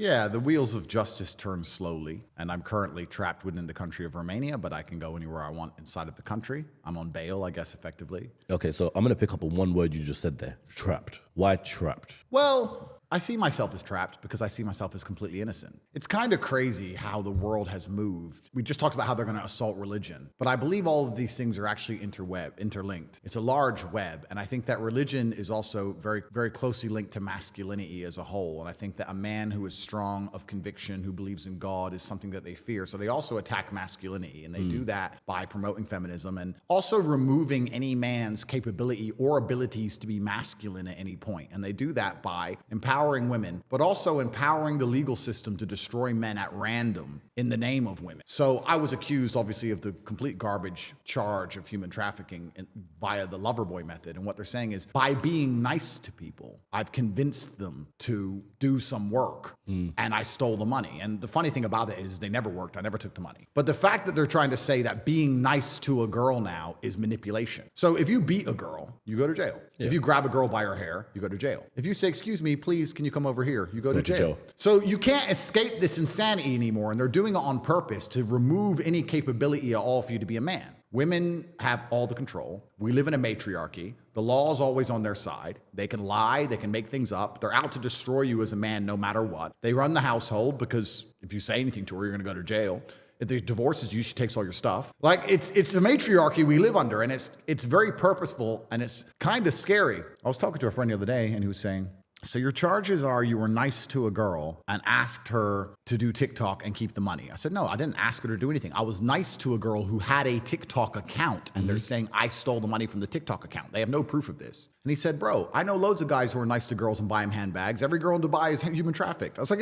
Yeah, the wheels of justice turn slowly, and I'm currently trapped within the country of Romania, but I can go anywhere I want inside of the country. I'm on bail, I guess, effectively. Okay, so I'm going to pick up on one word you just said there. Trapped. Why trapped? Well, I see myself as trapped because I see myself as completely innocent. It's kind of crazy how the world has moved. We just talked about how they're going to assault religion, but I believe all of these things are actually interlinked. It's a large web, and I think that religion is also very, very closely linked to masculinity as a whole. And I think that a man who is strong of conviction, who believes in God, is something that they fear. So they also attack masculinity, and they do that by promoting feminism and also removing any man's capability or abilities to be masculine at any point. And they do that by empowering women, but also empowering the legal system to destroy men at random in the name of women. So I was accused, obviously, of the complete garbage charge of human trafficking via the Loverboy method. And what they're saying is, by being nice to people, I've convinced them to do some work, and I stole the money. And the funny thing about it is they never worked. I never took the money. But the fact that they're trying to say that being nice to a girl now is manipulation. So if you beat a girl, you go to jail. Yeah. If you grab a girl by her hair, you go to jail. If you say, excuse me, please, can you come over here? You go to jail. So you can't escape this insanity anymore. And they're doing it on purpose to remove any capability at all for you to be a man. Women have all the control. We live in a matriarchy. The law is always on their side. They can lie. They can make things up. They're out to destroy you as a man no matter what. They run the household because if you say anything to her, you're going to go to jail. If they divorces you, she takes all your stuff. Like, it's a matriarchy we live under, and it's very purposeful, and it's kind of scary. I was talking to a friend the other day, and he was saying, so your charges are you were nice to a girl and asked her to do TikTok and keep the money. I said, no, I didn't ask her to do anything. I was nice to a girl who had a TikTok account, and they're saying I stole the money from the TikTok account. They have no proof of this. And he said, bro, I know loads of guys who are nice to girls and buy them handbags. Every girl in Dubai is human trafficked. I was like,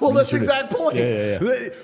well, that's the exact point. Yeah.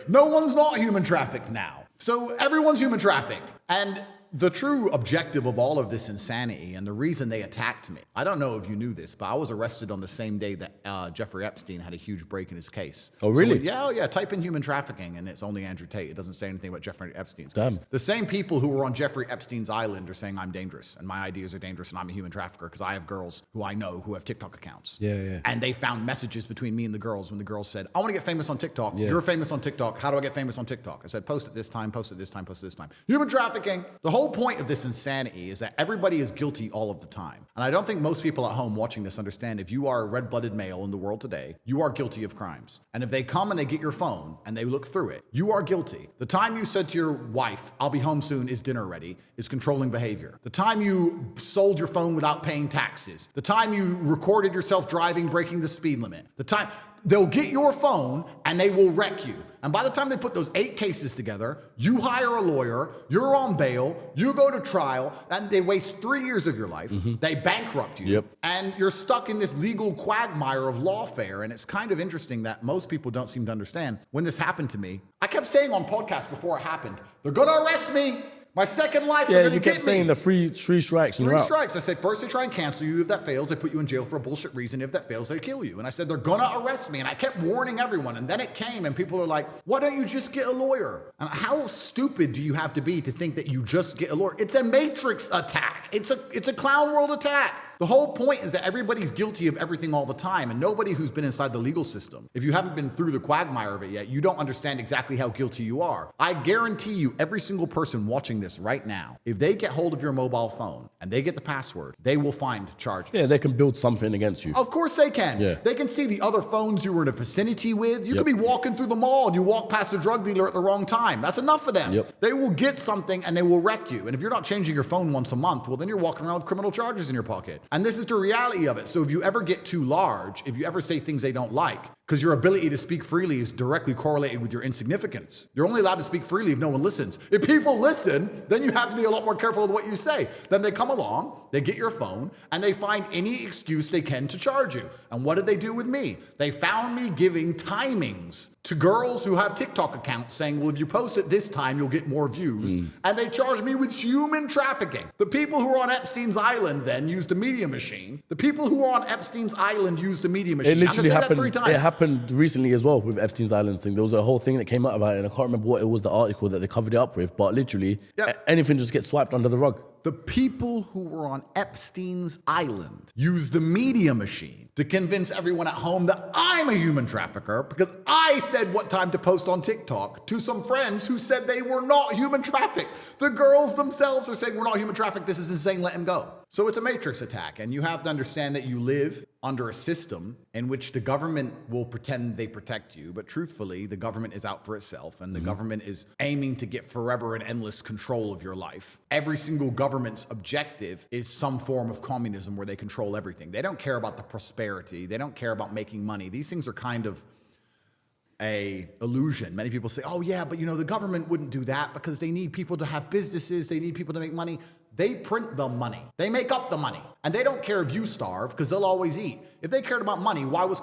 No one's not human trafficked now. So everyone's human trafficked. And the true objective of all of this insanity and the reason they attacked me, I don't know if you knew this, but I was arrested on the same day that Jeffrey Epstein had a huge break in his case. Oh, really? So type in human trafficking and it's only Andrew Tate. It doesn't say anything about Jeffrey Epstein's Damn. case. The same people who were on Jeffrey Epstein's island are saying I'm dangerous and my ideas are dangerous and I'm a human trafficker because I have girls who I know who have TikTok accounts. Yeah. And they found messages between me and the girls when the girls said, I want to get famous on TikTok. Yeah. You're famous on TikTok. How do I get famous on TikTok? I said, post it this time, post it this time, post it this time. Human trafficking. The whole point of this insanity is that everybody is guilty all of the time. And I don't think most people at home watching this understand if you are a red-blooded male in the world today, you are guilty of crimes. And if they come and they get your phone and they look through it, you are guilty. The time you said to your wife, I'll be home soon, is dinner ready, is controlling behavior. The time you sold your phone without paying taxes. The time you recorded yourself driving, breaking the speed limit. The time they'll get your phone and they will wreck you. And by the time they put those 8 cases together, you hire a lawyer, you're on bail, you go to trial, and they waste 3 years of your life. They bankrupt you. And you're stuck in this legal quagmire of lawfare. And it's kind of interesting that most people don't seem to understand. When this happened to me, I kept saying on podcasts before it happened, they're going to arrest me. My second life, they're going to get me. Yeah, you kept saying the three strikes and you're out. 3 strikes. I said, first they try and cancel you. If that fails, they put you in jail for a bullshit reason. If that fails, they kill you. And I said, they're going to arrest me. And I kept warning everyone. And then it came and people are like, why don't you just get a lawyer? And how stupid do you have to be to think that you just get a lawyer? It's a matrix attack. It's a clown world attack. The whole point is that everybody's guilty of everything all the time, and nobody who's been inside the legal system, if you haven't been through the quagmire of it yet, you don't understand exactly how guilty you are. I guarantee you, every single person watching this right now, if they get hold of your mobile phone and they get the password, they will find charges. Yeah, they can build something against you. Of course they can. Yeah. They can see the other phones you were in a vicinity with. You could be walking through the mall and you walk past a drug dealer at the wrong time. That's enough for them. They will get something and they will wreck you. And if you're not changing your phone once a month, well, then you're walking around with criminal charges in your pocket. And this is the reality of it. So if you ever get too large, if you ever say things they don't like, because your ability to speak freely is directly correlated with your insignificance. You're only allowed to speak freely if no one listens. If people listen, then you have to be a lot more careful with what you say. Then they come along, they get your phone, and they find any excuse they can to charge you. And what did they do with me? They found me giving timings to girls who have TikTok accounts saying, well, if you post it this time, you'll get more views. And they charged me with human trafficking. The people who were on Epstein's island then used a media machine. The people who were on Epstein's island used a media machine. It literally happened. That 3 times. It happened happened recently as well with Epstein's Island thing. There was a whole thing that came out about it, and I can't remember what it was, the article that they covered it up with, but literally anything just gets swiped under the rug. The people who were on Epstein's Island used the media machine to convince everyone at home that I'm a human trafficker because I said what time to post on TikTok to some friends who said they were not human trafficked. The girls themselves are saying we're not human trafficked. This is insane. Let him go. So it's a matrix attack, and you have to understand that you live under a system in which the government will pretend they protect you, but truthfully, the government is out for itself, and the government is aiming to get forever and endless control of your life. Every single government's objective is some form of communism where they control everything. They don't care about the prosperity. They don't care about making money. These things are kind of a illusion. Many people say, oh yeah, but the government wouldn't do that because they need people to have businesses, they need people to make money. They print the money. They make up the money. And they don't care if you starve because they'll always eat. If they cared about money, why was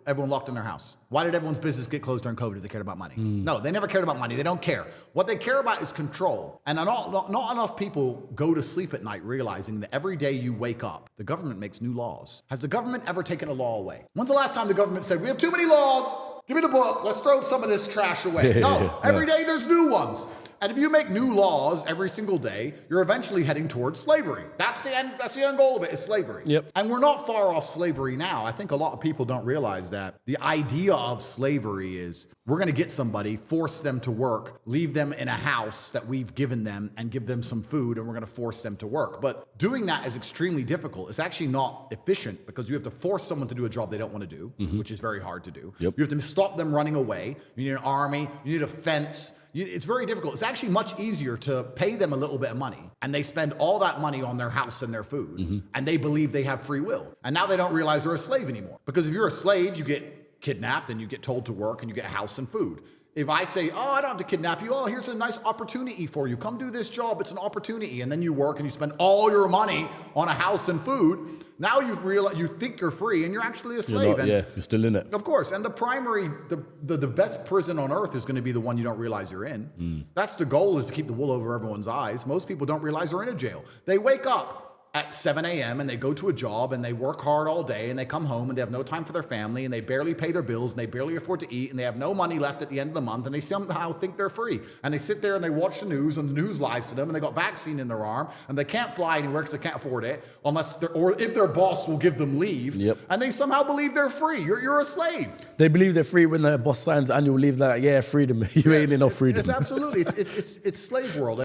everyone locked in their house? Why did everyone's business get closed during COVID if they cared about money? No, they never cared about money. They don't care. What they care about is control. And not enough people go to sleep at night realizing that every day you wake up, the government makes new laws. Has the government ever taken a law away? When's the last time the government said, we have too many laws, give me the book, let's throw some of this trash away? No, every day there's new ones. And if you make new laws every single day, you're eventually heading towards slavery. That's the end goal of it, is slavery. Yep. And we're not far off slavery now. I think a lot of people don't realize that the idea of slavery is we're going to get somebody, force them to work, leave them in a house that we've given them and give them some food, and we're going to force them to work. But doing that is extremely difficult. It's actually not efficient because you have to force someone to do a job they don't want to do, which is very hard to do. Yep. You have to stop them running away. You need an army. You need a fence. It's very difficult. It's actually much easier to pay them a little bit of money, and they spend all that money on their house and their food, and they believe they have free will. And now they don't realize they're a slave anymore. Because if you're a slave, you get kidnapped and you get told to work and you get a house and food. If I say, oh, I don't have to kidnap you. Oh, here's a nice opportunity for you. Come do this job. It's an opportunity. And then you work and you spend all your money on a house and food. Now you think you're free and you're actually a slave. You're still in it. Of course. And the best prison on earth is going to be the one you don't realize you're in. That's the goal, is to keep the wool over everyone's eyes. Most people don't realize they're in a jail. They wake up at 7 a.m. and they go to a job and they work hard all day and they come home and they have no time for their family and they barely pay their bills and they barely afford to eat and they have no money left at the end of the month and they somehow think they're free. And they sit there and they watch the news and the news lies to them and they got vaccine in their arm and they can't fly anywhere because they can't afford it or if their boss will give them leave. Yep. And they somehow believe they're free. You're a slave. They believe they're free when their boss signs annual leave, freedom. You ain't enough freedom. It's absolutely, it's slave world.